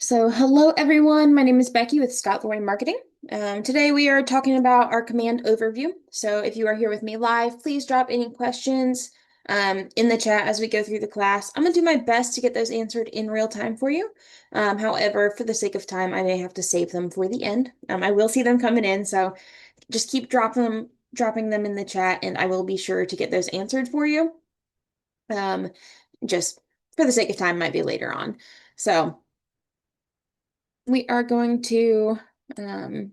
So hello everyone, my name is Becky with Scott Loring Marketing. Today we are talking about our command overview. So if you are here with me live, please drop any questions in the chat as we go through the class. I'm going to do my best to get those answered in real time for you. However, for the sake of time, I may have to save them for the end. I will see them coming in, so just keep dropping them in the chat, and I will be sure to get those answered for you. Just for the sake of time, might be later on. So we are going to, let's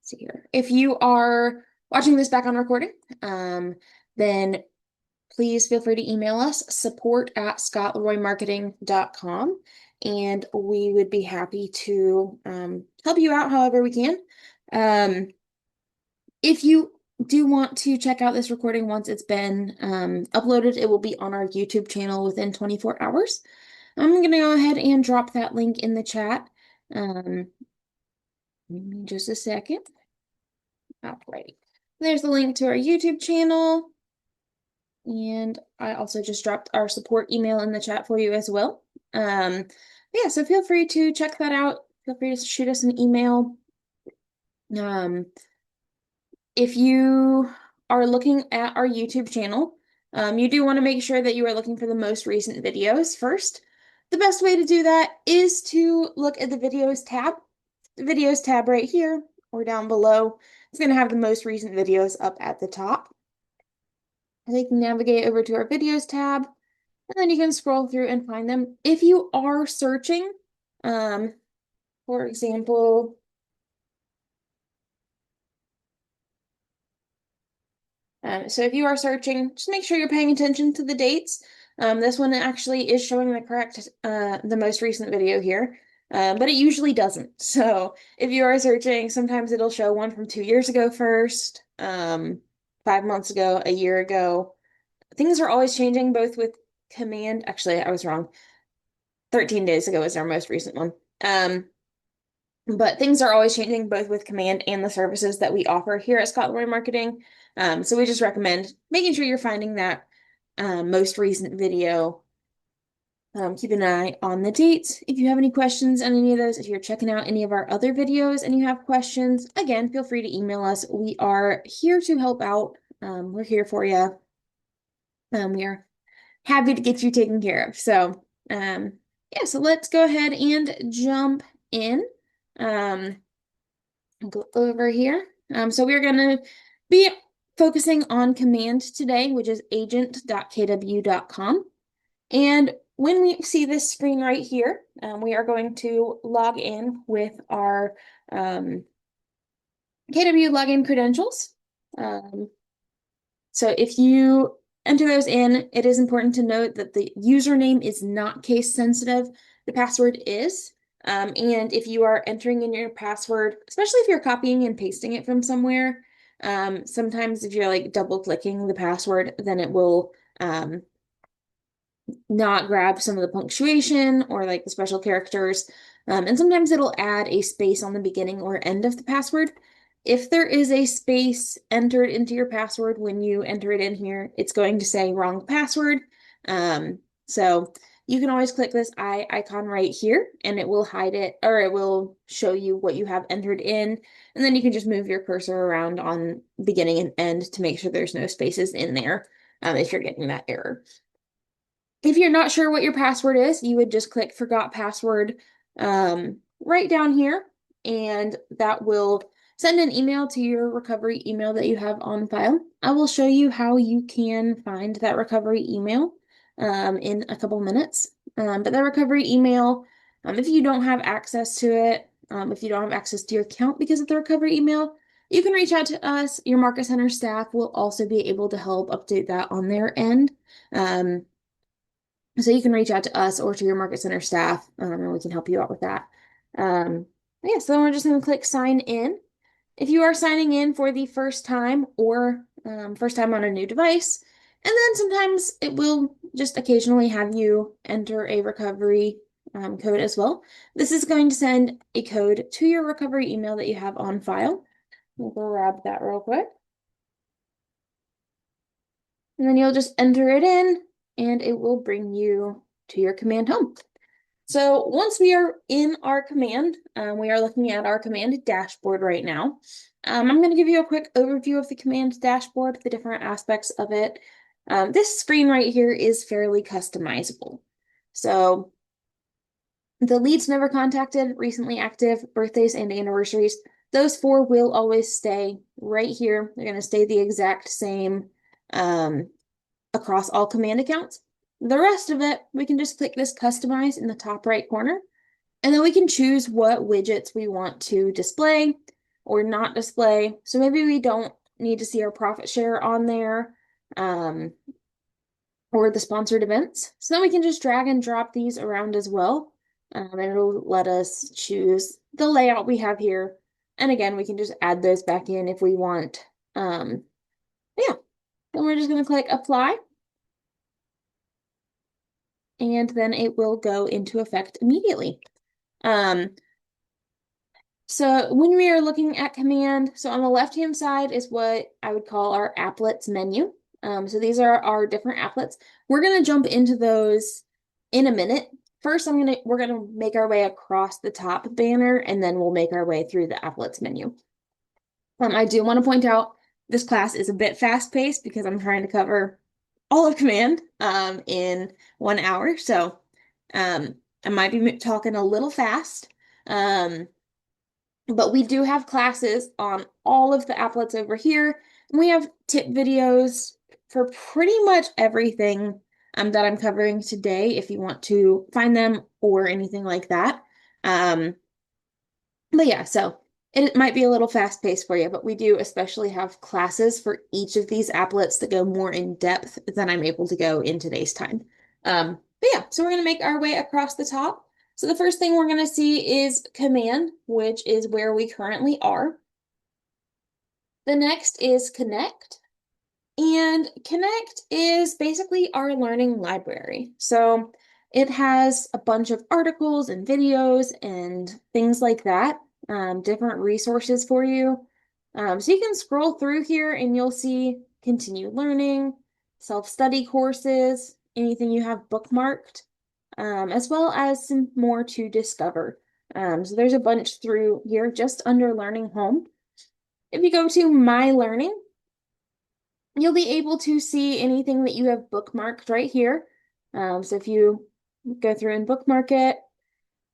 see here. If you are watching this back on recording, then please feel free to email us, support@scottleroymarketing.com, and we would be happy to help you out however we can. If you do want to check out this recording once it's been uploaded, it will be on our YouTube channel within 24 hours. I'm going to go ahead and drop that link in the chat. Give me just a second. Alrighty. There's the link to our YouTube channel. And I also just dropped our support email in the chat for you as well. Yeah, so feel free to check that out. Feel free to shoot us an email. If you are looking at our YouTube channel, you do want to make sure that you are looking for the most recent videos first. The best way to do that is to look at the videos tab. The videos tab right here or down below. It's going to have the most recent videos up at the top. And you can navigate over to our videos tab, and then you can scroll through and find them. If you are searching, for example, so if you are searching, just make sure you're paying attention to the dates. This one actually is showing the correct, the most recent video here, but it usually doesn't. So if you are searching, sometimes it'll show one from 2 years ago first, 5 months ago, a year ago. Things are always changing, both with command. Actually, I was wrong. 13 days ago is our most recent one. But things are always changing both with command and the services that we offer here at Scott Loring Marketing. So we just recommend making sure you're finding that most recent video. Keep an eye on the dates. If you have any questions on any of those, if you're checking out any of our other videos and you have questions, again, feel free to email us. We are here to help out. We're here for you. We are happy to get you taken care of. So, yeah, so let's go ahead and jump in. Go over here. So we're going to be focusing on command today, which is agent.kw.com. And when we see this screen right here, we are going to log in with our KW login credentials. So if you enter those in, it is important to note that the username is not case sensitive. The password is. And if you are entering in your password, especially if you're copying and pasting it from somewhere, sometimes if you're like double clicking the password, then it will not grab some of the punctuation or like the special characters. And sometimes it'll add a space on the beginning or end of the password. If there is a space entered into your password when you enter it in here, it's going to say wrong password. So you can always click this eye icon right here and it will hide it, or it will show you what you have entered in. And then you can just move your cursor around on beginning and end to make sure there's no spaces in there if you're getting that error. If you're not sure what your password is, you would just click forgot password right down here, and that will send an email to your recovery email that you have on file. I will show you how you can find that recovery email in a couple minutes. But the recovery email, if you don't have access to it, if you don't have access to your account because of the recovery email, you can reach out to us. Your Market Center staff will also be able to help update that on their end. So you can reach out to us or to your Market Center staff, and we can help you out with that. Yeah, so then we're just going to click sign in. If you are signing in for the first time or first time on a new device, and then sometimes it will just occasionally have you enter a recovery code as well. This is going to send a code to your recovery email that you have on file. We'll grab that real quick. And then you'll just enter it in, and it will bring you to your command home. So once we are in our command, we are looking at our command dashboard right now. I'm going to give you a quick overview of the command dashboard, the different aspects of it. This screen right here is fairly customizable. So the leads never contacted, recently active, birthdays, and anniversaries, those four will always stay right here. They're going to stay the exact same across all command accounts. The rest of it, we can just click this customize in the top right corner, and then we can choose what widgets we want to display or not display. So maybe we don't need to see our profit share on there or the sponsored events. So then we can just drag and drop these around as well. And it'll let us choose the layout we have here. And again, we can just add those back in if we want. Yeah, then we're just going to click apply. And then it will go into effect immediately. So when we are looking at command, so on the left-hand side is what I would call our applets menu. So these are our different applets. We're going to jump into those in a minute. First, we're gonna make our way across the top banner, and then we'll make our way through the applets menu. I do want to point out this class is a bit fast-paced because I'm trying to cover all of command in 1 hour. So I might be talking a little fast. But we do have classes on all of the applets over here. And we have tip videos for pretty much everything that I'm covering today if you want to find them or anything like that. But yeah, so it might be a little fast paced for you, but we do especially have classes for each of these applets that go more in depth than I'm able to go in today's time. But yeah, so we're going to make our way across the top. So the first thing we're going to see is command, which is where we currently are. The next is connect. And Connect is basically our learning library. So it has a bunch of articles and videos and things like that, different resources for you. So you can scroll through here and you'll see continued learning, self-study courses, anything you have bookmarked, as well as some more to discover. So there's a bunch through here just under Learning Home. If you go to My Learning, you'll be able to see anything that you have bookmarked right here. So if you go through and bookmark it,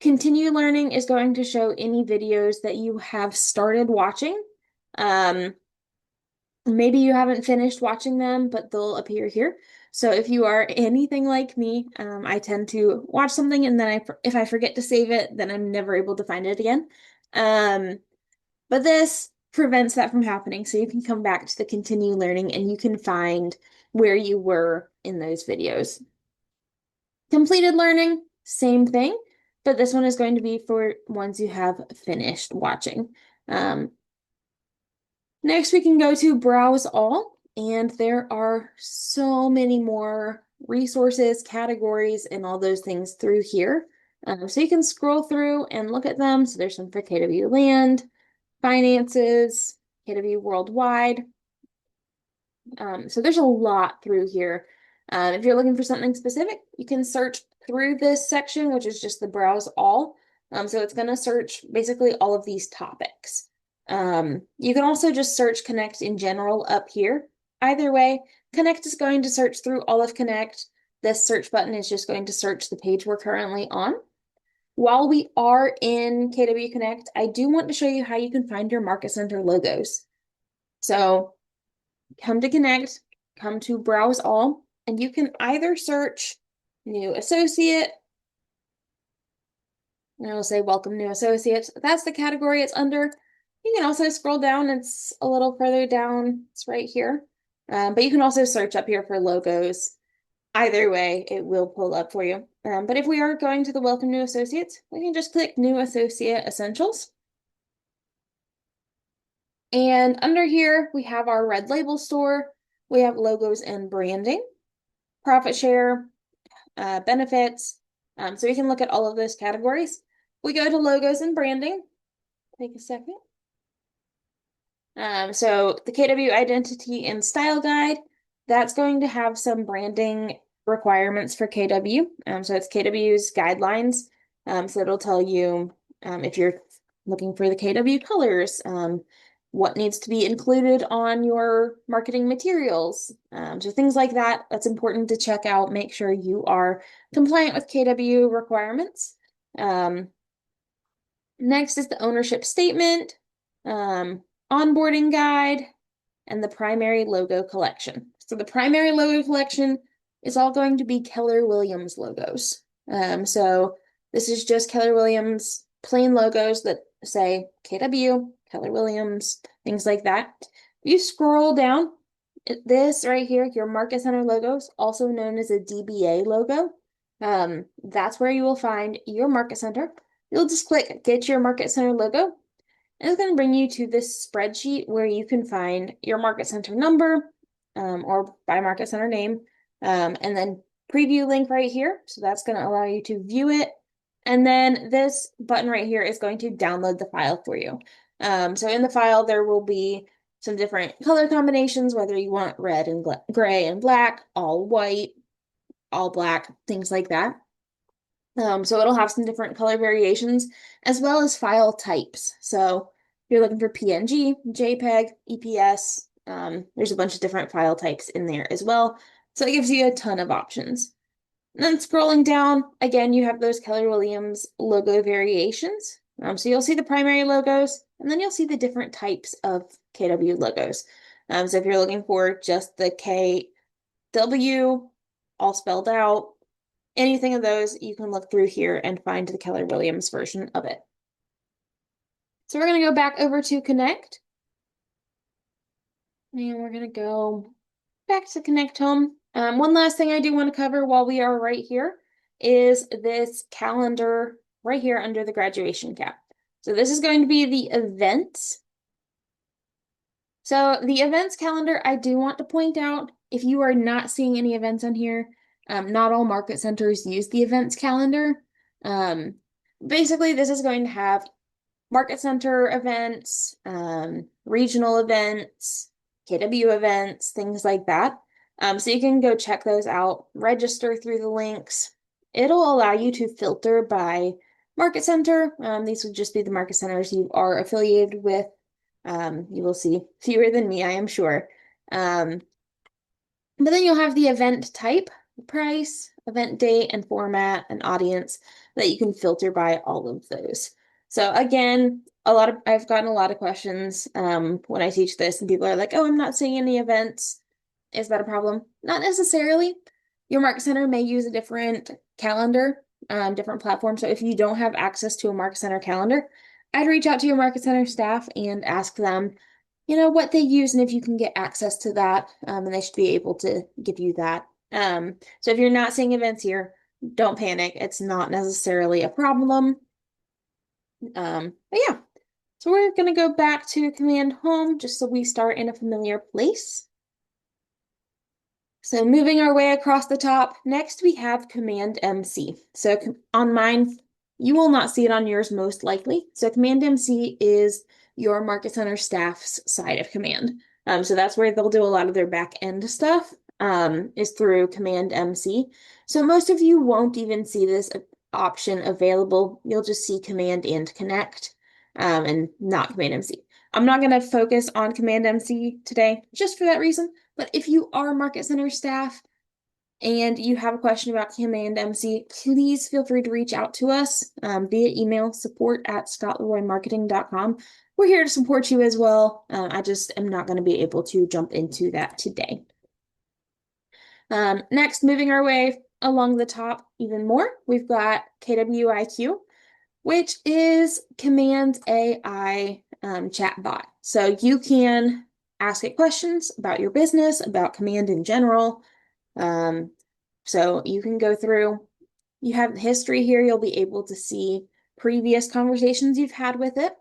Continue Learning is going to show any videos that you have started watching. Maybe you haven't finished watching them, but they'll appear here. So if you are anything like me, I tend to watch something and then if I forget to save it, then I'm never able to find it again. But this prevents that from happening. So you can come back to the Continue Learning and you can find where you were in those videos. Completed Learning, same thing, but this one is going to be for ones you have finished watching. Next, we can go to Browse All, and there are so many more resources, categories, and all those things through here. So you can scroll through and look at them. So there's some for KW Land, finances, KW Worldwide. So there's a lot through here. If you're looking for something specific, you can search through this section, which is just the Browse All. So it's going to search basically all of these topics. You can also just search Connect in general up here. Either way, Connect is going to search through all of Connect. This search button is just going to search the page we're currently on. While we are in KW Connect, I do want to show you how you can find your Market Center logos. So come to Connect, come to Browse All, and you can either search New Associate, and it'll say Welcome New Associates. That's the category it's under. You can also scroll down, it's a little further down, it's right here. But you can also search up here for logos. Either way, it will pull up for you. But if we are going to the Welcome New Associates, we can just click New Associate Essentials. And under here, we have our red label store. We have logos and branding, profit share, benefits. So we can look at all of those categories. We go to logos and branding. Take a second. So the KW Identity and Style Guide, that's going to have some branding requirements for KW. So it's KW's guidelines. So it'll tell you if you're looking for the KW colors, what needs to be included on your marketing materials. So things like that, that's important to check out. Make sure you are compliant with KW requirements. Next is the ownership statement, onboarding guide, and the primary logo collection. So the primary logo collection is all going to be Keller Williams logos. So this is just Keller Williams plain logos that say KW, Keller Williams, things like that. If you scroll down, this right here, your Market Center logos, also known as a DBA logo, that's where you will find your Market Center. You'll just click Get Your Market Center logo, and it's going to bring you to this spreadsheet where you can find your Market Center number or by Market Center name, and then preview link right here. So that's going to allow you to view it. And then this button right here is going to download the file for you. So in the file, there will be some different color combinations, whether you want red and gray and black, all white, all black, things like that. So it'll have some different color variations as well as file types. So if you're looking for PNG, JPEG, EPS, there's a bunch of different file types in there as well. So it gives you a ton of options. And then scrolling down, again, you have those Keller Williams logo variations. So you'll see the primary logos, and then you'll see the different types of KW logos. So if you're looking for just the KW, all spelled out, anything of those, you can look through here and find the Keller Williams version of it. So we're going to go back over to Connect. And we're going to go back to Connect Home. One last thing I do want to cover while we are right here is this calendar right here under the graduation cap. So this is going to be the events. So the events calendar, I do want to point out, if you are not seeing any events on here, not all market centers use the events calendar. Basically, this is going to have market center events, regional events, KW events, things like that. So you can go check those out, register through the links. It'll allow you to filter by market center. These would just be the market centers you are affiliated with. You will see fewer than me, I am sure. But then you'll have the event type, price, event date, and format, and audience that you can filter by all of those. So again, I've gotten a lot of questions when I teach this, and people are like, "Oh, I'm not seeing any events. Is that a problem?" Not necessarily. Your market center may use a different calendar, different platform. So if you don't have access to a market center calendar, I'd reach out to your market center staff and ask them, what they use and if you can get access to that, and they should be able to give you that. So if you're not seeing events here, don't panic. It's not necessarily a problem. But yeah, so we're going to go back to Command Home just so we start in a familiar place. So moving our way across the top, next we have Command MC. So on mine, you will not see it on yours most likely. So Command MC is your Market Center staff's side of Command. So that's where they'll do a lot of their back end stuff, is through Command MC. So most of you won't even see this option available. You'll just see Command and Connect, and not Command MC. I'm not going to focus on Command MC today, just for that reason. But if you are Market Center staff and you have a question about Command MC, please feel free to reach out to us via email, support@scottleroymarketing.com. We're here to support you as well. I just am not going to be able to jump into that today. Next, moving our way along the top even more, we've got KWIQ, which is Command AI chatbot. So you can ask it questions about your business, about Command in general. So you can go through, you have history here, you'll be able to see previous conversations you've had with it.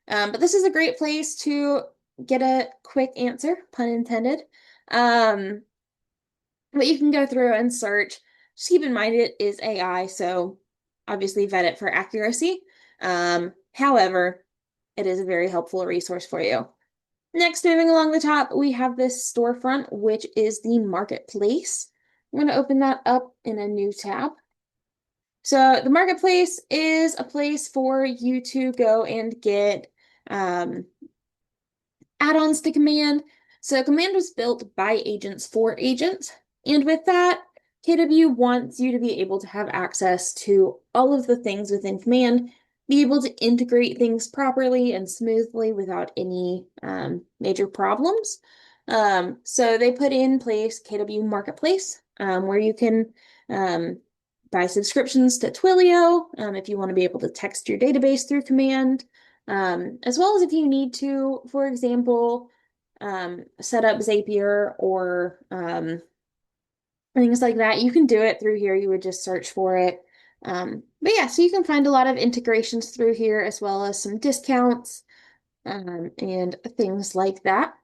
But this is a great place to get a quick answer, pun intended. But you can go through and search. Just keep in mind it is AI, so obviously vet it for accuracy. However, it is a very helpful resource for you. Next, moving along the top, we have this storefront, which is the marketplace. I'm going to open that up in a new tab. So the marketplace is a place for you to go and get add-ons to Command. So Command was built by agents for agents. And with that, KW wants you to be able to have access to all of the things within Command, be able to integrate things properly and smoothly without any major problems. So they put in place KW Marketplace, where you can buy subscriptions to Twilio if you want to be able to text your database through Command, as well as if you need to, for example, set up Zapier or things like that. You can do it through here. You would just search for it. But yeah, so you can find a lot of integrations through here as well as some discounts and things like that.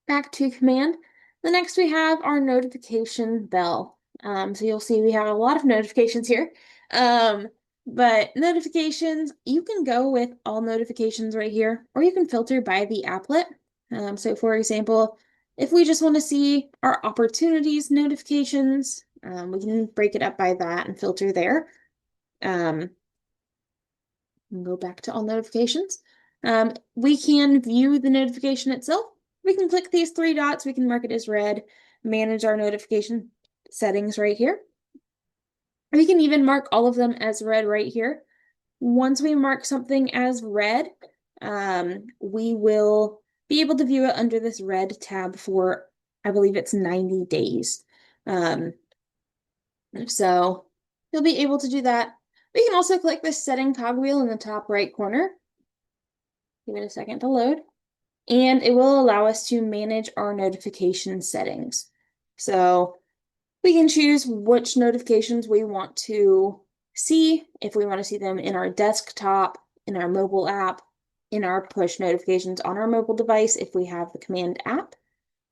Back to Command. The next we have our notification bell. So you'll see we have a lot of notifications here. But notifications, you can go with all notifications right here, or you can filter by the applet. So for example, if we just want to see our opportunities notifications, we can break it up by that and filter there. And go back to all notifications. We can view the notification itself. We can click these three dots. We can mark it as read, manage our notification settings right here. We can even mark all of them as read right here. Once we mark something as read, we will be able to view it under this red tab for, I believe it's 90 days. So you'll be able to do that. We can also click this setting cogwheel in the top right corner. Give it a second to load. And it will allow us to manage our notification settings. So we can choose which notifications we want to see, if we want to see them in our desktop, in our mobile app, in our push notifications on our mobile device if we have the Command app.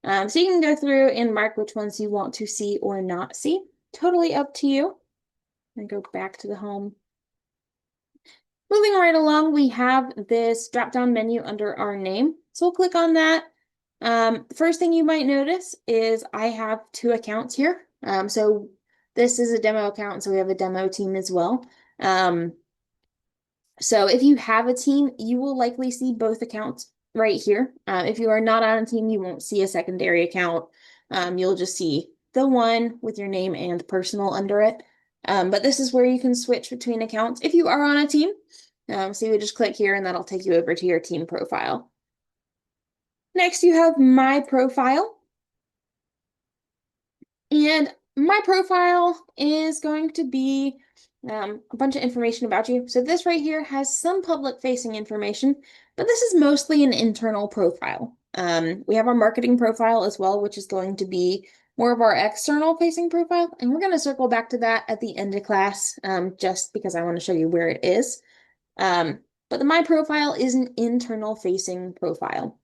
So you can go through and mark which ones you want to see or not see. Totally up to you. And go back to the home. Moving right along, we have this drop-down menu under our name. So we'll click on that. The first thing you might notice is I have two accounts here. So this is a demo account, so we have a demo team as well. So if you have a team, you will likely see both accounts right here. If you are not on a team, you won't see a secondary account. You'll just see the one with your name and personal under it. But this is where you can switch between accounts if you are on a team. So you would just click here and that'll take you over to your team profile. Next, you have My Profile. And My Profile is going to be a bunch of information about you. So this right here has some public-facing information, but this is mostly an internal profile. We have our marketing profile as well, which is going to be more of our external-facing profile, and we're going to circle back to that at the end of class, just because I want to show you where it is. But the My Profile is an internal-facing profile.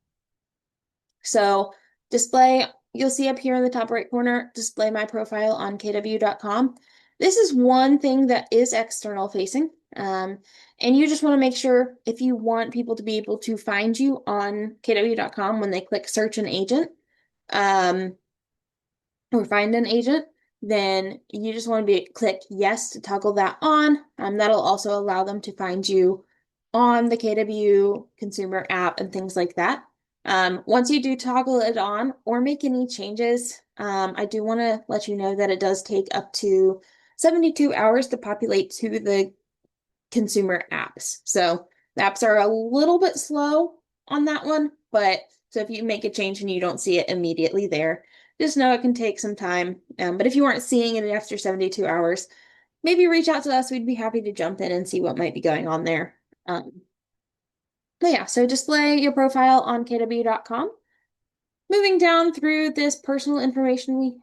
So display, you'll see up here in the top right corner, display my profile on kw.com. This is one thing that is external facing. And you just want to make sure if you want people to be able to find you on kw.com when they click search an agent or find an agent, then you just want to click yes to toggle that on. That'll also allow them to find you on the KW consumer app and things like that. Once you do toggle it on or make any changes, I do want to let you know that it does take up to 72 hours to populate to the consumer apps. So the apps are a little bit slow on that one, but so if you make a change and you don't see it immediately there, just know it can take some time. But if you aren't seeing it after 72 hours, maybe reach out to us. We'd be happy to jump in and see what might be going on there. But yeah, so display your profile on kw.com. Moving down through this personal information we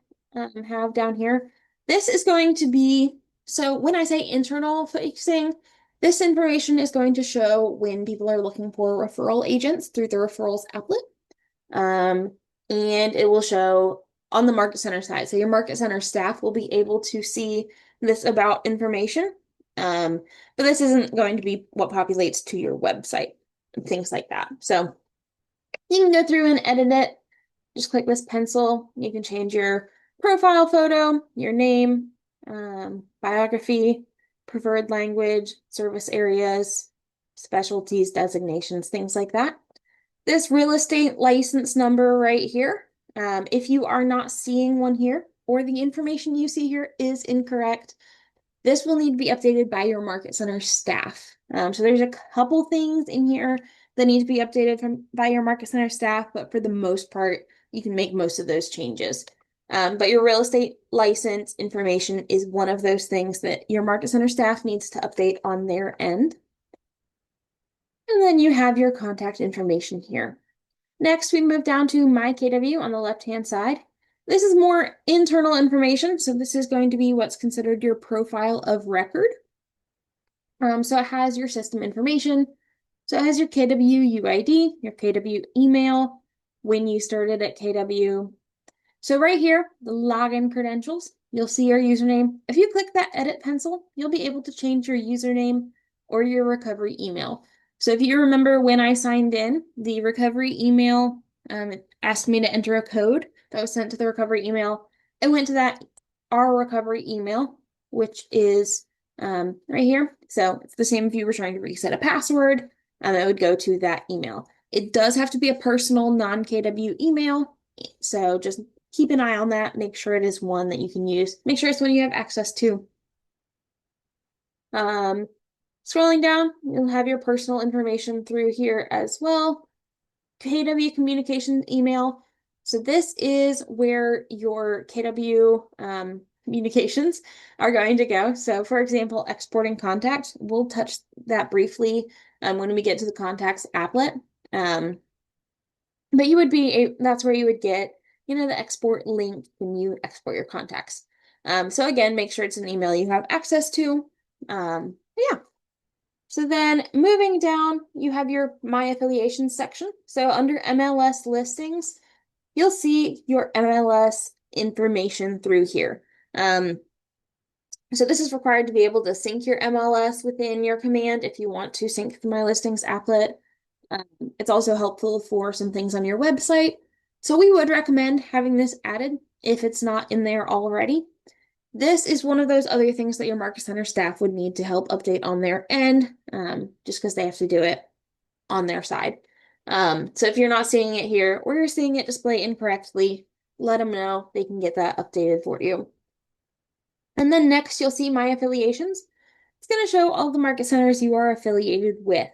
have down here, this is going to be, so when I say internal facing, this information is going to show when people are looking for referral agents through the referrals applet. And it will show on the Market Center side. So your Market Center staff will be able to see this about information. But this isn't going to be what populates to your website and things like that. So you can go through and edit it. Just click this pencil. You can change your profile photo, your name, biography, preferred language, service areas, specialties, designations, things like that. This real estate license number right here, if you are not seeing one here or the information you see here is incorrect, this will need to be updated by your Market Center staff. So there's a couple things in here that need to be updated by your Market Center staff, but for the most part, you can make most of those changes. But your real estate license information is one of those things that your Market Center staff needs to update on their end. And then you have your contact information here. Next, we move down to My KW on the left-hand side. This is more internal information, so this is going to be what's considered your profile of record. So it has your system information. So it has your KW UID, your KW email, when you started at KW. So right here, the login credentials, you'll see your username. If you click that edit pencil, you'll be able to change your username or your recovery email. So if you remember when I signed in, the recovery email it asked me to enter a code that was sent to the recovery email. It went to that our recovery email, which is right here. So it's the same if you were trying to reset a password, it would go to that email. It does have to be a personal non-KW email, so just keep an eye on that. Make sure it is one that you can use. Make sure it's one you have access to. Scrolling down, you'll have your personal information through here as well. KW communications email. So this is where your KW communications are going to go. So for example, exporting contacts, we'll touch that briefly when we get to the contacts applet. But you would be, that's where you would get, the export link when you export your contacts. So again, make sure it's an email you have access to. Yeah. So then moving down, you have your My Affiliations section. So under MLS listings, you'll see your MLS information through here. So this is required to be able to sync your MLS within your command if you want to sync the My Listings applet. It's also helpful for some things on your website. So we would recommend having this added if it's not in there already. This is one of those other things that your Market Center staff would need to help update on their end, just because they have to do it on their side. So if you're not seeing it here or you're seeing it display incorrectly, let them know. They can get that updated for you. And then next, you'll see My Affiliations. It's going to show all the market centers you are affiliated with.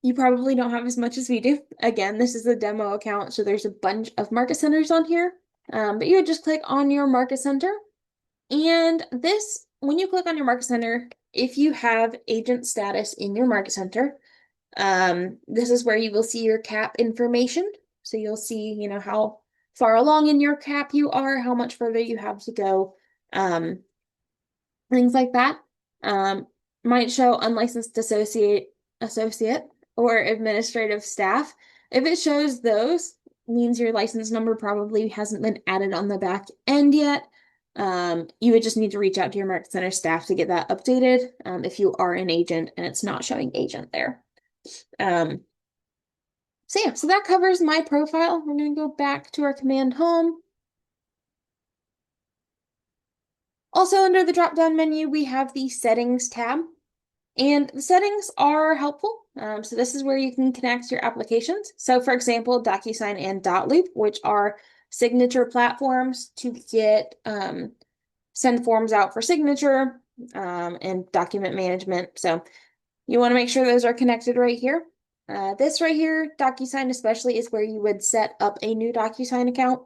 You probably don't have as much as we do. Again, this is a demo account, so there's a bunch of market centers on here. But you would just click on your market center. And this, when you click on your market center, if you have agent status in your market center, this is where you will see your cap information. So you'll see, how far along in your cap you are, how much further you have to go, things like that. Might show unlicensed associate or administrative staff. If it shows those, means your license number probably hasn't been added on the back end yet. You would just need to reach out to your Market Center staff to get that updated if you are an agent and it's not showing agent there. So yeah, so that covers my profile. We're going to go back to our command home. Also under the drop-down menu, we have the settings tab. And the settings are helpful. So this is where you can connect your applications. So for example, DocuSign and Dotloop, which are signature platforms to get send forms out for signature and document management. So you want to make sure those are connected right here. This right here, DocuSign especially, is where you would set up a new DocuSign account.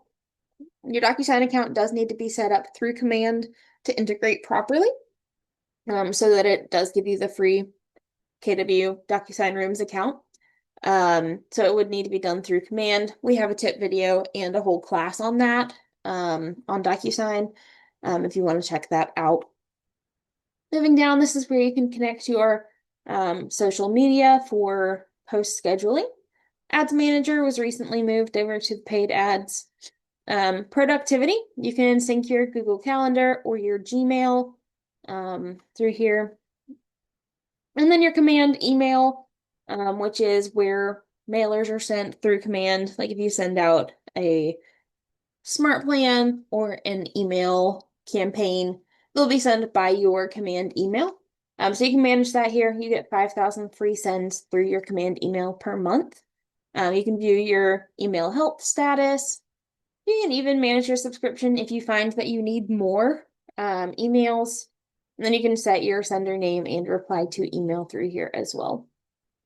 Your DocuSign account does need to be set up through command to integrate properly. So that it does give you the free KW DocuSign Rooms account. So it would need to be done through command. We have a tip video and a whole class on that on DocuSign if you want to check that out. Moving down, this is where you can connect your social media for post scheduling. Ads Manager was recently moved over to paid ads. Productivity, you can sync your Google Calendar or your Gmail through here. And then your command email, which is where mailers are sent through command. Like if you send out a smart plan or an email campaign, They'll be sent by your command email. So you can manage that here. You get 5,000 free sends through your command email per month. You can view your email health status. You can even manage your subscription if you find that you need more emails. And then you can set your sender name and reply to email through here as well.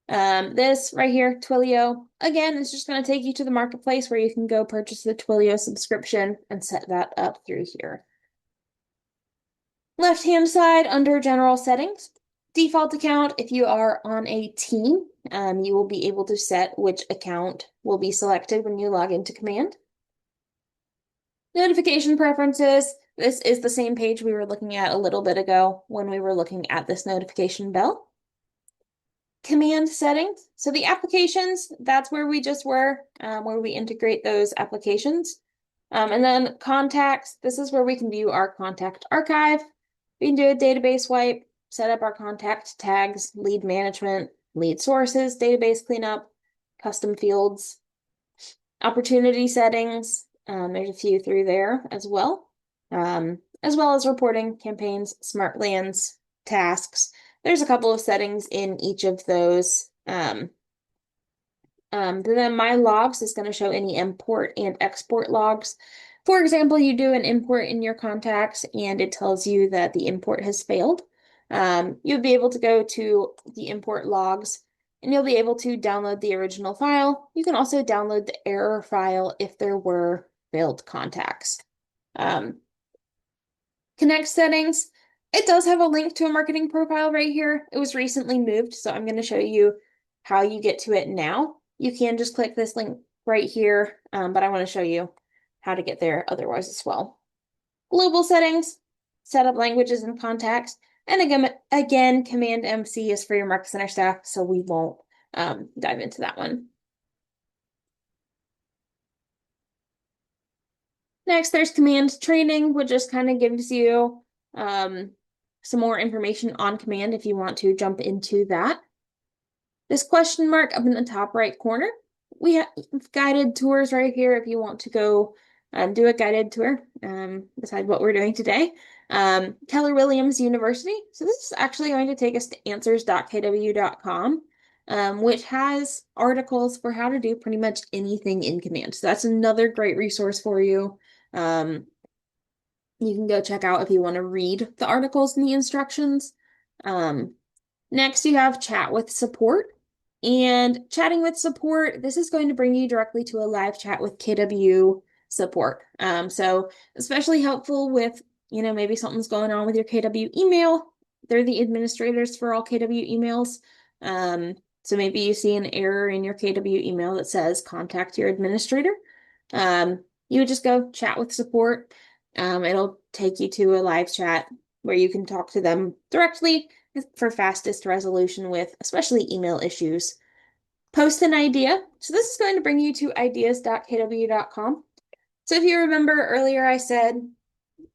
This right here, Twilio, again, is just going to take you to the marketplace where you can go purchase the Twilio subscription and set that up through here. Left-hand side under general settings, default account. If you are on a team, you will be able to set which account will be selected when you log into command. Notification preferences. This is the same page we were looking at a little bit ago when we were looking at this notification bell. Command settings. So the applications, that's where we just were, where we integrate those applications. And then contacts, this is where we can view our contact archive. We can do a database wipe, set up our contact tags, lead management, lead sources, database cleanup, custom fields, opportunity settings. There's a few through there as well as reporting, campaigns, smart lands, tasks. There's a couple of settings in each of those. Then my logs is going to show any import and export logs. For example, you do an import in your contacts and it tells you that the import has failed. You'll be able to go to the import logs and you'll be able to download the original file. You can also download the error file if there were failed contacts. Connect settings. It does have a link to a marketing profile right here. It was recently moved, so I'm going to show you how you get to it now. You can just click this link right here, but I want to show you how to get there otherwise as well. Global settings, set up languages and contacts, and again, Command MC is for your Market Center staff, so we won't dive into that one. Next, there's command training, which just kind of gives you some more information on command if you want to jump into that. This question mark up in the top right corner, we have guided tours right here if you want to go do a guided tour besides what we're doing today. Keller Williams University. So this is actually going to take us to answers.kw.com, which has articles for how to do pretty much anything in command. So that's another great resource for you. You can go check out if you want to read the articles and the instructions. Next, you have chat with support. And chatting with support, this is going to bring you directly to a live chat with KW support. So especially helpful with, maybe something's going on with your KW email. They're the administrators for all KW emails. So maybe you see an error in your KW email that says contact your administrator. You would just go chat with support. It'll take you to a live chat where you can talk to them directly for fastest resolution with especially email issues. Post an idea. So this is going to bring you to ideas.kw.com. So if you remember earlier, I said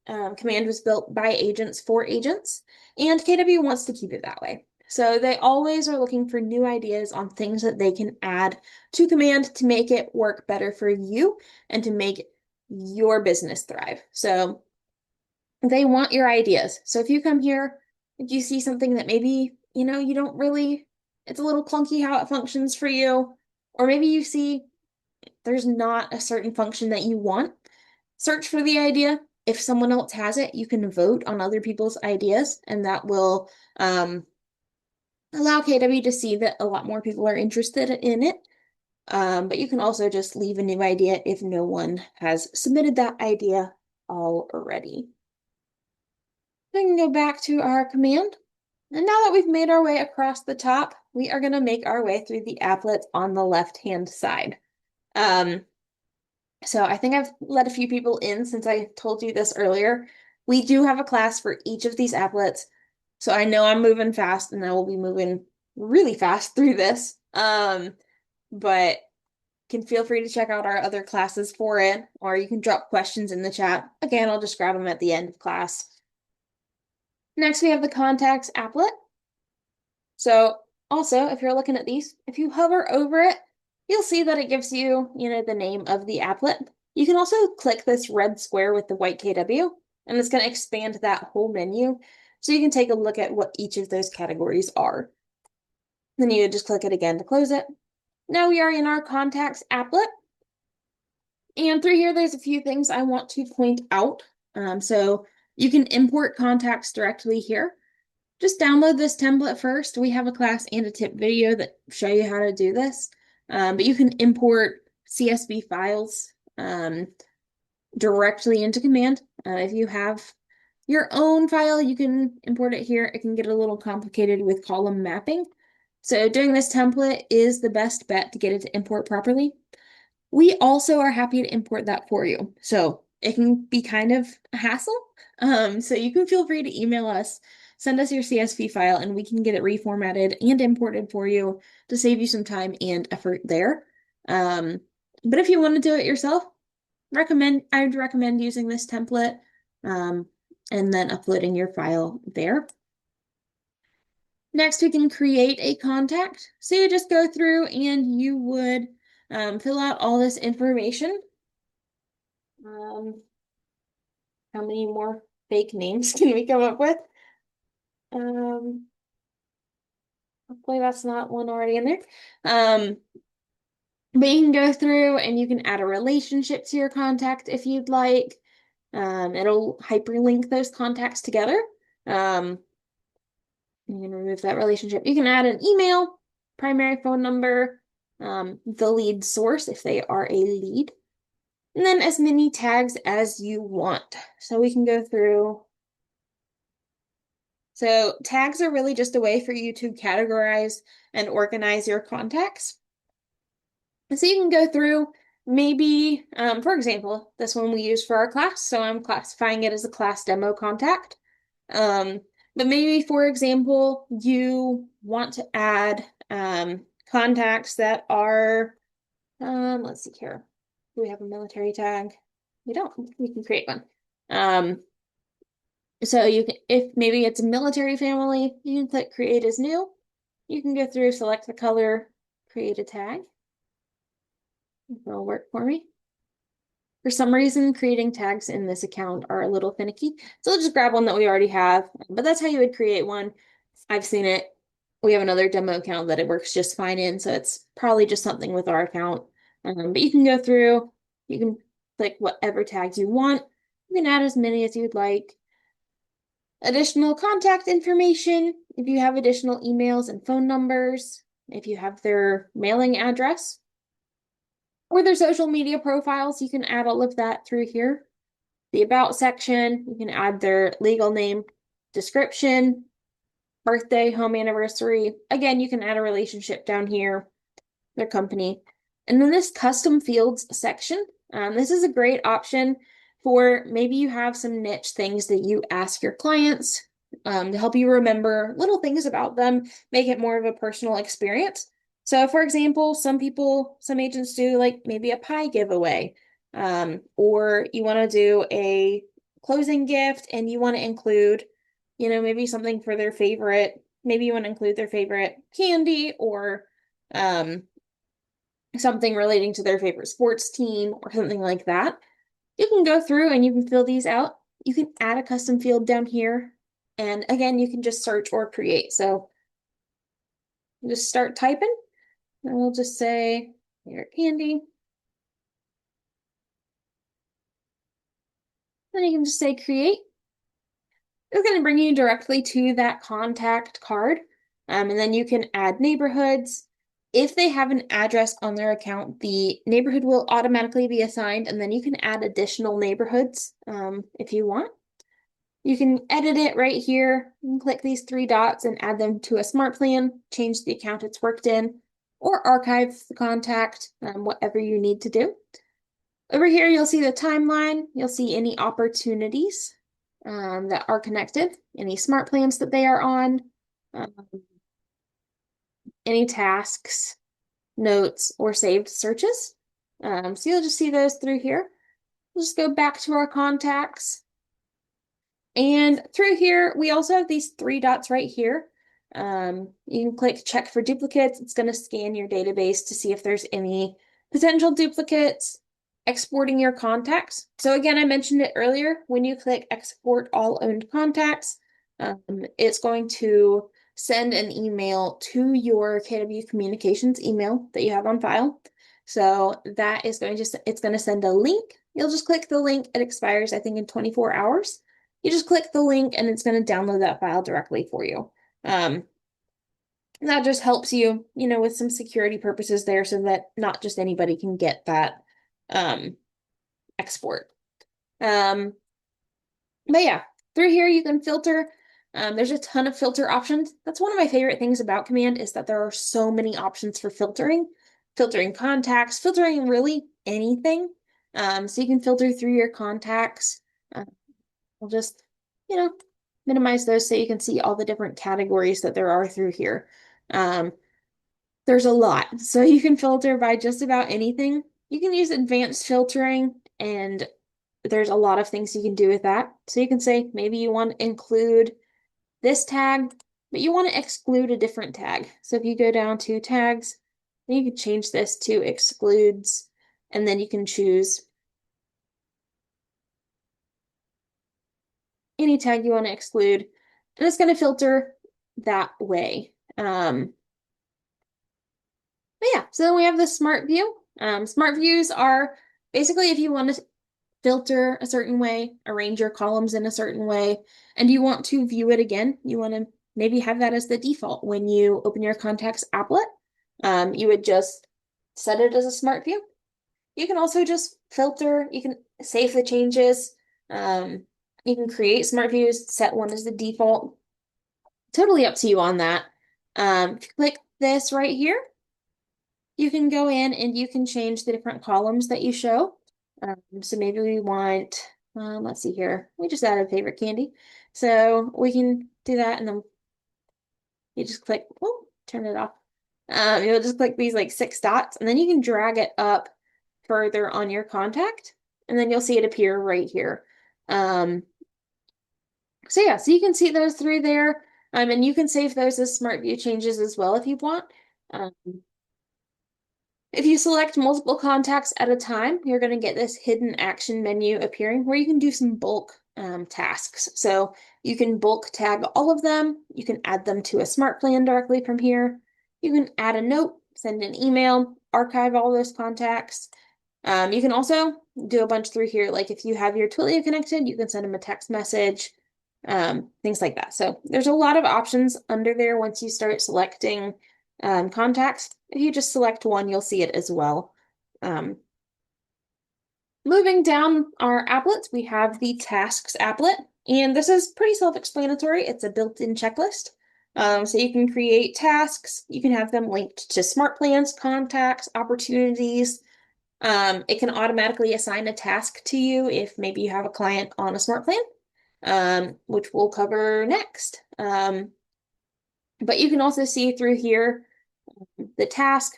command was built by agents for agents, and KW wants to keep it that way. So they always are looking for new ideas on things that they can add to command to make it work better for you and to make your business thrive. So they want your ideas. So if you come here, if you see something that maybe, you don't really, it's a little clunky how it functions for you, or maybe you see there's not a certain function that you want, search for the idea. If someone else has it, you can vote on other people's ideas, and that will allow KW to see that a lot more people are interested in it. But you can also just leave a new idea if no one has submitted that idea already. We can go back to our command. And now that we've made our way across the top, we are going to make our way through the applets on the left-hand side. So I think I've let a few people in since I told you this earlier. We do have a class for each of these applets. So I know I'm moving fast and I will be moving really fast through this. But can feel free to check out our other classes for it, or you can drop questions in the chat. Again, I'll just grab them at the end of class. Next, we have the contacts applet. So also, if you're looking at these, if you hover over it, you'll see that it gives you, the name of the applet. You can also click this red square with the white KW, and it's going to expand that whole menu so you can take a look at what each of those categories are. Then you would just click it again to close it. Now we are in our contacts applet. And through here, there's a few things I want to point out. So you can import contacts directly here. Just download this template first. We have a class and a tip video that show you how to do this. But you can import CSV files directly into Command. If you have your own file, you can import it here. It can get a little complicated with column mapping. So doing this template is the best bet to get it to import properly. We also are happy to import that for you. So it can be kind of a hassle. So you can feel free to email us, send us your CSV file, and we can get it reformatted and imported for you to save you some time and effort there. But if you want to do it yourself, I would recommend using this template and then uploading your file there. Next, we can create a contact. So you just go through and you would fill out all this information. How many more fake names can we come up with? Hopefully that's not one already in there. But you can go through and you can add a relationship to your contact if you'd like. It'll hyperlink those contacts together. You can remove that relationship. You can add an email, primary phone number, the lead source if they are a lead, and then as many tags as you want. So we can go through. So tags are really just a way for you to categorize and organize your contacts. So you can go through maybe, for example, this one we use for our class. So I'm classifying it as a class demo contact. But maybe, for example, you want to add contacts that are, let's see here. Do we have a military tag? We don't. We can create one. So you can, if maybe it's a military family, you can click create as new. You can go through, select the color, create a tag. It'll work for me. For some reason, creating tags in this account are a little finicky. So I'll just grab one that we already have, but that's how you would create one. I've seen it. We have another demo account that it works just fine in, so it's probably just something with our account. But you can go through, you can click whatever tags you want. You can add as many as you'd like. Additional contact information, if you have additional emails and phone numbers, if you have their mailing address, or their social media profiles, you can add all of that through here. The About section, you can add their legal name, description, birthday, home anniversary. Again, you can add a relationship down here, their company. And then this custom fields section, this is a great option for maybe you have some niche things that you ask your clients to help you remember little things about them, make it more of a personal experience. So for example, some agents do like maybe a pie giveaway, or you want to do a closing gift and you want to include, maybe something for their favorite, maybe you want to include their favorite candy or something relating to their favorite sports team or something like that. You can go through and you can fill these out. You can add a custom field down here. And again, you can just search or create. So just start typing and we'll just say favorite candy. Then you can just say create. It's going to bring you directly to that contact card. And then you can add neighborhoods. If they have an address on their account, the neighborhood will automatically be assigned, and then you can add additional neighborhoods if you want. You can edit it right here. You can click these three dots and add them to a smart plan, change the account it's worked in, or archive the contact, whatever you need to do. Over here, you'll see the timeline. You'll see any opportunities that are connected, any smart plans that they are on, any tasks, notes, or saved searches. So you'll just see those through here. We'll just go back to our contacts. And through here, we also have these three dots right here. You can click check for duplicates. It's going to scan your database to see if there's any potential duplicates. exporting your contacts. So again, I mentioned it earlier, when you click export all owned contacts, it's going to send an email to your KW Communications email that you have on file. So that is going to, it's going to send a link. You'll just click the link. It expires, I think, in 24 hours. You just click the link and it's going to download that file directly for you. That just helps you, with some security purposes there so that not just anybody can get that export. But yeah, through here you can filter. There's a ton of filter options. That's one of my favorite things about Command is that there are so many options for filtering. Filtering contacts, filtering really anything. So you can filter through your contacts. I'll just, minimize those so you can see all the different categories that there are through here. There's a lot. So you can filter by just about anything. You can use advanced filtering, and there's a lot of things you can do with that. So you can say maybe you want to include this tag, but you want to exclude a different tag. So if you go down to tags, then you can change this to excludes, and then you can choose any tag you want to exclude, and it's going to filter that way. But yeah, so then we have the smart view. Smart views are basically if you want to filter a certain way, arrange your columns in a certain way, and you want to view it again, you want to maybe have that as the default when you open your contacts applet. You would just set it as a smart view. You can also just filter, you can save the changes. You can create smart views, set one as the default. Totally up to you on that. If you click this right here, you can go in and you can change the different columns that you show. So maybe we want, let's see here. We just added favorite candy. So we can do that and then you just click, oh, turn it off. You'll just click these like 6 dots and then you can drag it up further on your contact and then you'll see it appear right here. So yeah, so you can see those through there. And you can save those as smart view changes as well if you want. If you select multiple contacts at a time, you're going to get this hidden action menu appearing where you can do some bulk tasks. So you can bulk tag all of them. You can add them to a smart plan directly from here. You can add a note, send an email, archive all those contacts. You can also do a bunch through here. Like if you have your Twilio connected, you can send them a text message, things like that. So there's a lot of options under there once you start selecting contacts. If you just select one, you'll see it as well. Moving down our applets, we have the tasks applet, and this is pretty self-explanatory. It's a built-in checklist. So you can create tasks, you can have them linked to smart plans, contacts, opportunities. It can automatically assign a task to you if maybe you have a client on a smart plan, which we'll cover next. But you can also see through here the task,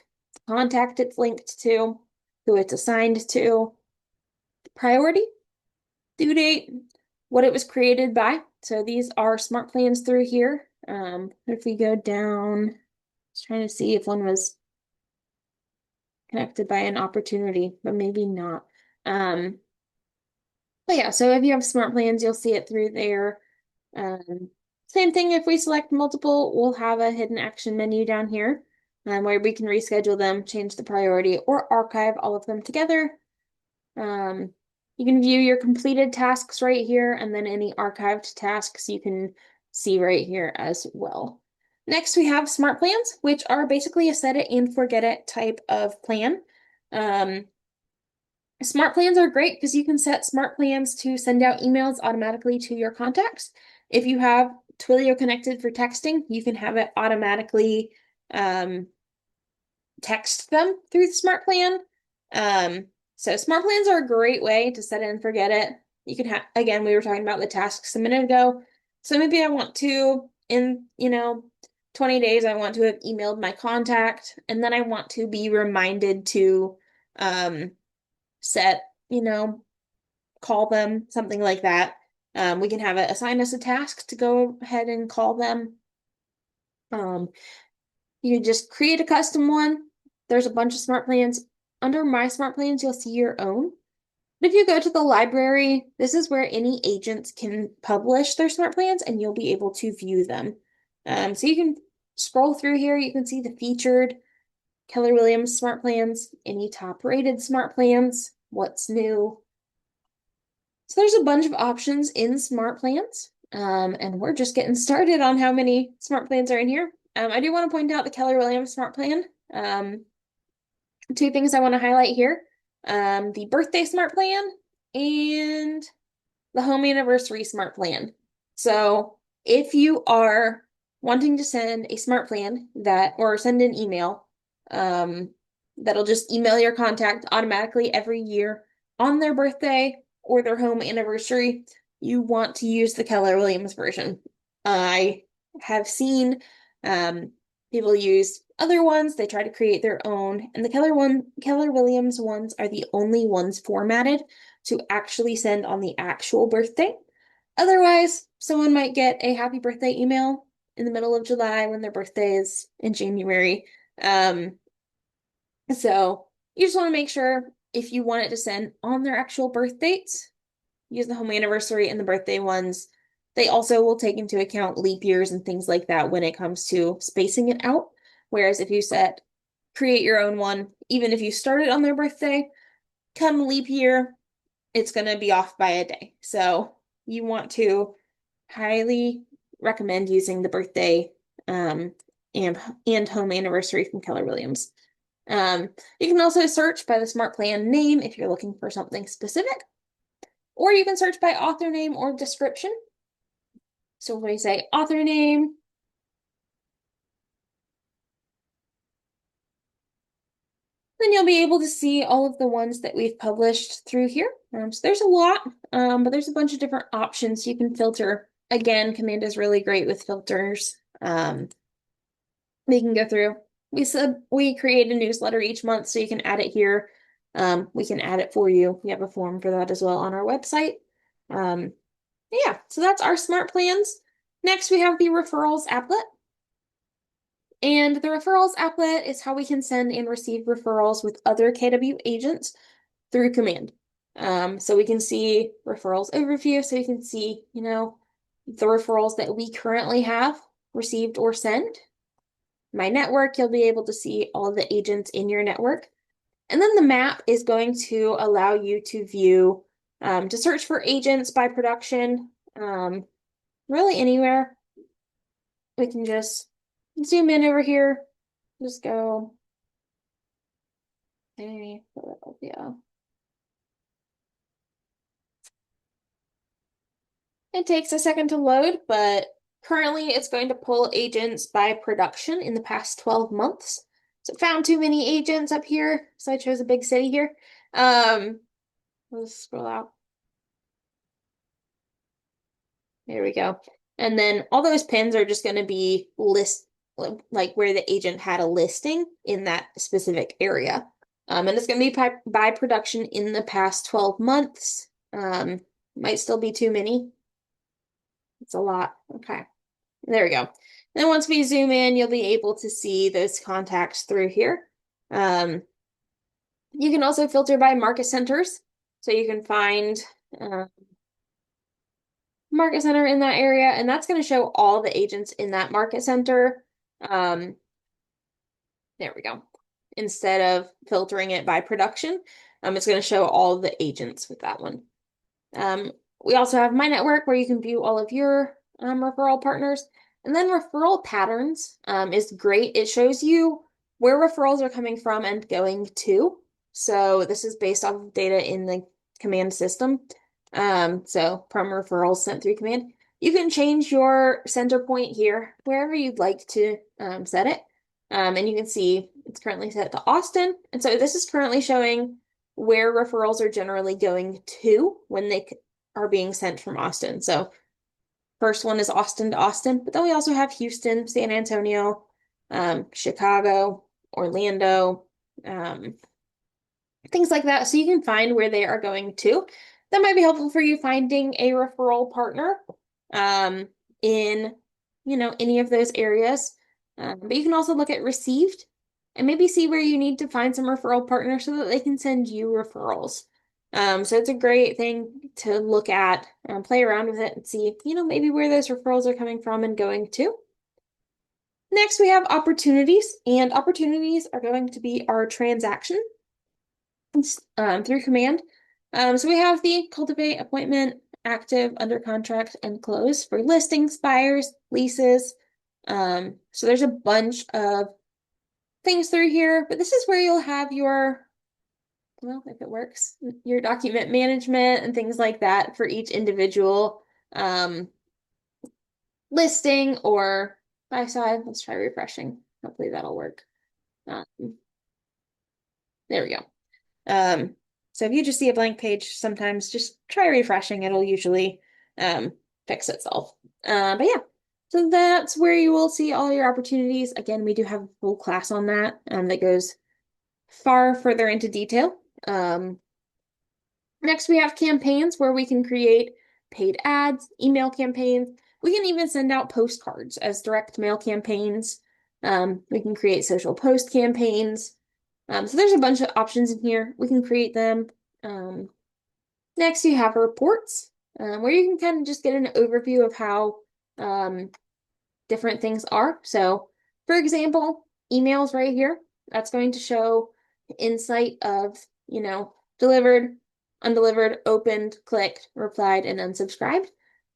contact it's linked to, who it's assigned to, priority, due date, what it was created by. So these are smart plans through here. If we go down, just trying to see if one was connected by an opportunity, but maybe not. But yeah, so if you have smart plans, you'll see it through there. Same thing if we select multiple, we'll have a hidden action menu down here where we can reschedule them, change the priority, or archive all of them together. You can view your completed tasks right here, and then any archived tasks you can see right here as well. Next, we have smart plans, which are basically a set it and forget it type of plan. Smart plans are great because you can set smart plans to send out emails automatically to your contacts. If you have Twilio connected for texting, you can have it automatically text them through the smart plan. So smart plans are a great way to set it and forget it. You can have, again, we were talking about the tasks a minute ago. So maybe I want to, in, 20 days, I want to have emailed my contact, and then I want to be reminded to set, call them, something like that. We can have it assign us a task to go ahead and call them. You can just create a custom one. There's a bunch of smart plans. Under My Smart Plans, you'll see your own. If you go to the library, this is where any agents can publish their smart plans and you'll be able to view them. So you can scroll through here, you can see the featured Keller Williams smart plans, any top rated smart plans, what's new. So there's a bunch of options in smart plans. And we're just getting started on how many smart plans are in here. I do want to point out the Keller Williams smart plan. Two things I want to highlight here. The birthday smart plan and the home anniversary smart plan. So if you are wanting to send a smart plan or send an email, that'll just email your contact automatically every year on their birthday or their home anniversary, you want to use the Keller Williams version. I have seen people use other ones, they try to create their own, and the Keller Williams ones are the only ones formatted to actually send on the actual birthday. Otherwise, someone might get a happy birthday email in the middle of July when their birthday is in January. So you just want to make sure if you want it to send on their actual birth dates, use the home anniversary and the birthday ones. They also will take into account leap years and things like that when it comes to spacing it out. Whereas if you create your own one, even if you started on their birthday, come leap year, it's going to be off by a day. So you want to highly recommend using the birthday and home anniversary from Keller Williams. You can also search by the smart plan name if you're looking for something specific, or you can search by author name or description. So when we say author name, then you'll be able to see all of the ones that we've published through here. So there's a lot, but there's a bunch of different options you can filter. Again, Command is really great with filters. We can go through. We said we create a newsletter each month, so you can add it here. We can add it for you. We have a form for that as well on our website. Yeah, so that's our smart plans. Next, we have the referrals applet. And the referrals applet is how we can send and receive referrals with other KW agents through Command. So we can see referrals overview, so you can see, the referrals that we currently have received or sent. My network, you'll be able to see all of the agents in your network. And then the map is going to allow you to view, to search for agents by production, really anywhere. We can just zoom in over here, just go, hey, Philadelphia. It takes a second to load, but currently it's going to pull agents by production in the past 12 months. So it found too many agents up here, so I chose a big city here. Let's scroll out. There we go. And then all those pins are just going to be like where the agent had a listing in that specific area. And it's going to be by production in the past 12 months. Might still be too many. It's a lot. Okay. There we go. Then once we zoom in, you'll be able to see those contacts through here. You can also filter by market centers. So you can find market center in that area, and that's going to show all the agents in that market center. There we go. Instead of filtering it by production, it's going to show all the agents with that one. We also have My Network where you can view all of your referral partners. And then referral patterns is great. It shows you where referrals are coming from and going to. So this is based off of data in the Command system. So from referrals sent through Command. You can change your center point here wherever you'd like to set it. And you can see it's currently set to Austin. And so this is currently showing where referrals are generally going to when they are being sent from Austin. So first one is Austin to Austin, but then we also have Houston, San Antonio, Chicago, Orlando, things like that. So you can find where they are going to. That might be helpful for you finding a referral partner in, any of those areas. But you can also look at received and maybe see where you need to find some referral partners so that they can send you referrals. So it's a great thing to look at, play around with it and see, maybe where those referrals are coming from and going to. Next, we have opportunities, and opportunities are going to be our transaction through command. So we have the cultivate, appointment, active, under contract, and close for listings, buyers, leases. So there's a bunch of things through here, but this is where you'll have your, well, if it works, your document management and things like that for each individual um, listing or buy side. Let's try refreshing. Hopefully that'll work. Um, there we go. So if you just see a blank page, sometimes just try refreshing. It'll usually um, fix itself. But yeah, so that's where you will see all your opportunities. Again, we do have a full class on that that goes far further into detail. Next, we have campaigns where we can create paid ads, email campaigns. We can even send out postcards as direct mail campaigns. We can create social post campaigns. So there's a bunch of options in here. We can create them. Um, Next, you have reports, where you can kind of just get an overview of how um, different things are. So, for example, emails right here, that's going to show insight of, delivered, undelivered, opened, clicked, replied, and unsubscribed.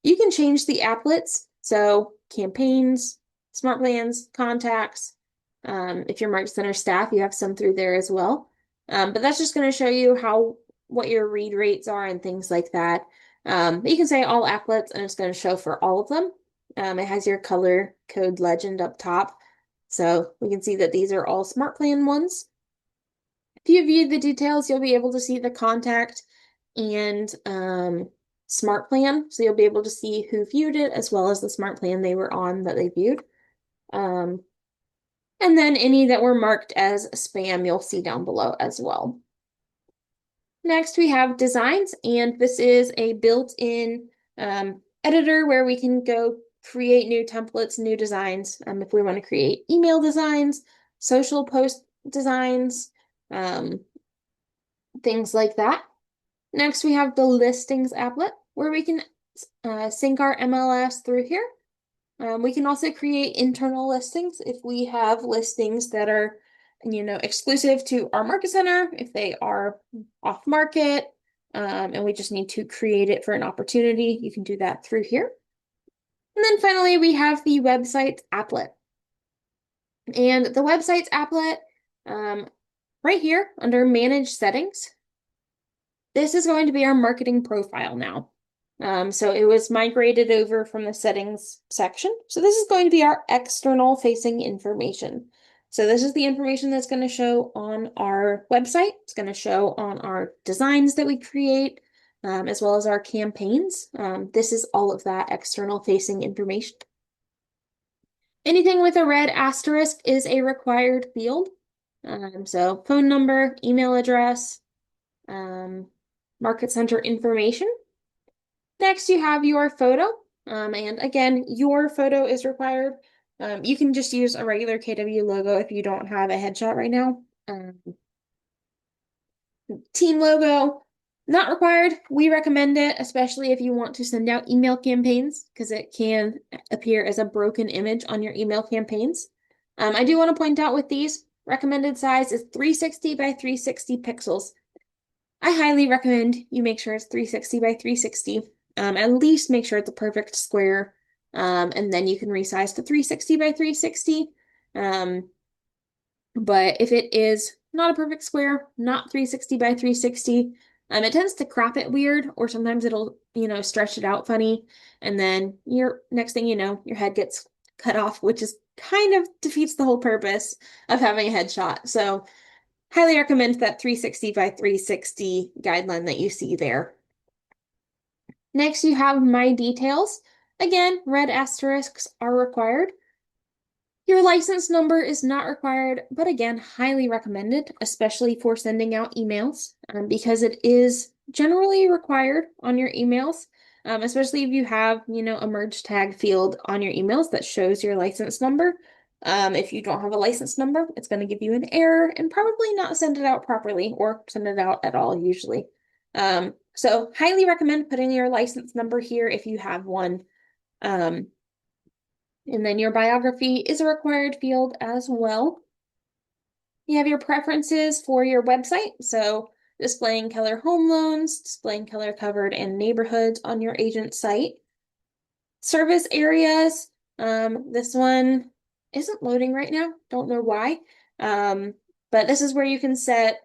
You can change the applets, so campaigns, smart plans, contacts. If you're Market Center staff, you have some through there as well. But that's just going to show you what your read rates are and things like that. But you can say all applets, and it's going to show for all of them. It has your color code legend up top. So we can see that these are all smart plan ones. If you view the details, you'll be able to see the contact and smart plan. So you'll be able to see who viewed it as well as the smart plan they were on that they viewed. Um, and then any that were marked as spam, you'll see down below as well. Next, we have designs, and this is a built-in editor where we can go create new templates, new designs. If we want to create email designs, social post designs, um, things like that. Next, we have the listings applet where we can sync our MLS through here. We can also create internal listings if we have listings that are, exclusive to our market center, if they are off market, and we just need to create it for an opportunity, you can do that through here. And then finally, we have the website applet. And the website's applet, right here under Manage Settings, this is going to be our marketing profile now. So it was migrated over from the settings section. So this is going to be our external facing information. So this is the information that's going to show on our website. It's going to show on our designs that we create, as well as our campaigns. This is all of that external facing information. Anything with a red asterisk is a required field. So phone number, email address, market center information. Next, you have your photo. And again, your photo is required. You can just use a regular KW logo if you don't have a headshot right now. Team logo, not required. We recommend it, especially if you want to send out email campaigns, because it can appear as a broken image on your email campaigns. I do want to point out with these, recommended size is 360 by 360 pixels. I highly recommend you make sure it's 360 by 360. At least make sure it's a perfect square. And then you can resize to 360 by 360. But if it is not a perfect square, not 360 by 360, it tends to crop it weird, or sometimes it'll, stretch it out funny. And then next thing you know, your head gets cut off, which is kind of defeats the whole purpose of having a headshot. So highly recommend that 360 by 360 guideline that you see there. Next, you have My Details. Again, red asterisks are required. Your license number is not required, but again, highly recommended, especially for sending out emails, because it is generally required on your emails, especially if you have, a merge tag field on your emails that shows your license number. If you don't have a license number, it's going to give you an error and probably not send it out properly or send it out at all, usually. So highly recommend putting your license number here if you have one. And then your biography is a required field as well. You have your preferences for your website. So displaying Keller home loans, displaying Keller covered and neighborhoods on your agent site. Service areas. This one isn't loading right now. Don't know why. But this is where you can set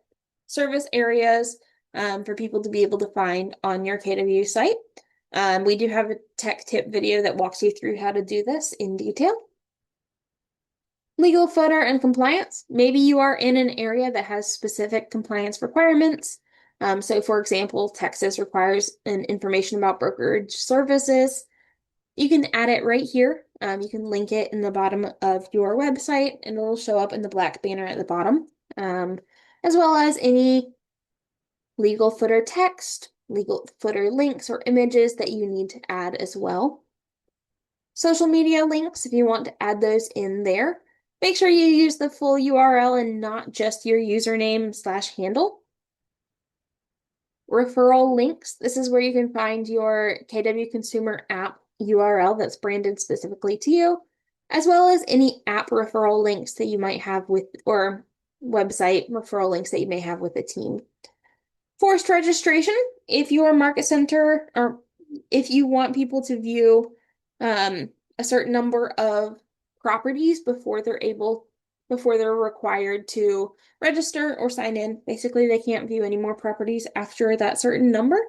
service areas for people to be able to find on your KW site. We do have a tech tip video that walks you through how to do this in detail. Legal footer and compliance. Maybe you are in an area that has specific compliance requirements. So for example, Texas requires an information about brokerage services. You can add it right here. You can link it in the bottom of your website and it'll show up in the black banner at the bottom, as well as any legal footer text, legal footer links or images that you need to add as well. Social media links, if you want to add those in there, make sure you use the full URL and not just your username/handle. Referral links, this is where you can find your KW Consumer app URL that's branded specifically to you, as well as any app referral links that you might have with, or website referral links that you may have with a team. Forced registration, if your market center, or if you want people to view a certain number of properties before they're required to register or sign in. Basically, they can't view any more properties after that certain number.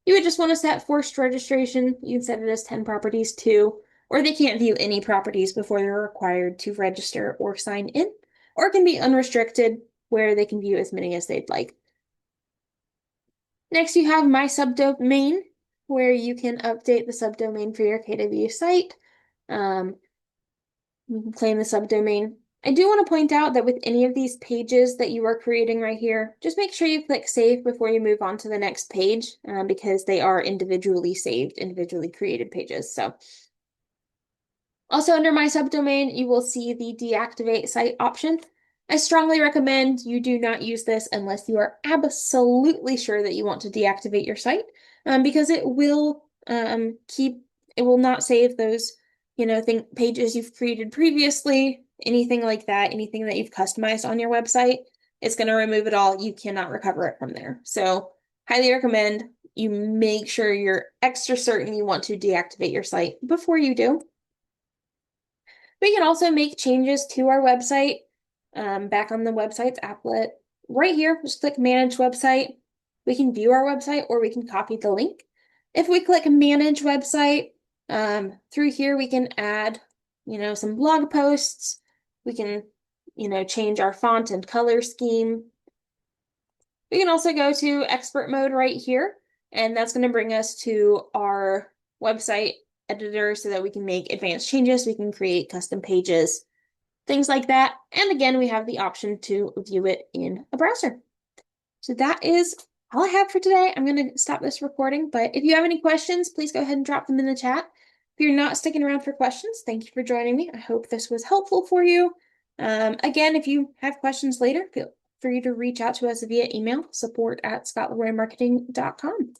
You would just want to set forced registration. You can set it as 10 properties too, or they can't view any properties before they're required to register or sign in, or it can be unrestricted where they can view as many as they'd like. Next, you have My Subdomain, where you can update the subdomain for your KW site. You can claim the subdomain. I do want to point out that with any of these pages that you are creating right here, just make sure you click save before you move on to the next page, because they are individually saved, individually created pages. So also under My Subdomain, you will see the deactivate site option. I strongly recommend you do not use this unless you are absolutely sure that you want to deactivate your site, because it will not save those, pages you've created previously, anything like that, anything that you've customized on your website. It's going to remove it all. You cannot recover it from there. So highly recommend you make sure you're extra certain you want to deactivate your site before you do. We can also make changes to our website, back on the website's applet. Right here, just click Manage Website. We can view our website or we can copy the link. If we click Manage Website, through here we can add, some blog posts. We can, change our font and color scheme. We can also go to Expert Mode right here, and that's going to bring us to our website editor so that we can make advanced changes. We can create custom pages, things like that. And again, we have the option to view it in a browser. So that is all I have for today. I'm going to stop this recording, but if you have any questions, please go ahead and drop them in the chat. If you're not sticking around for questions, thank you for joining me. I hope this was helpful for you. Again, if you have questions later, feel free to reach out to us via email, support@scottleroymarketing.com.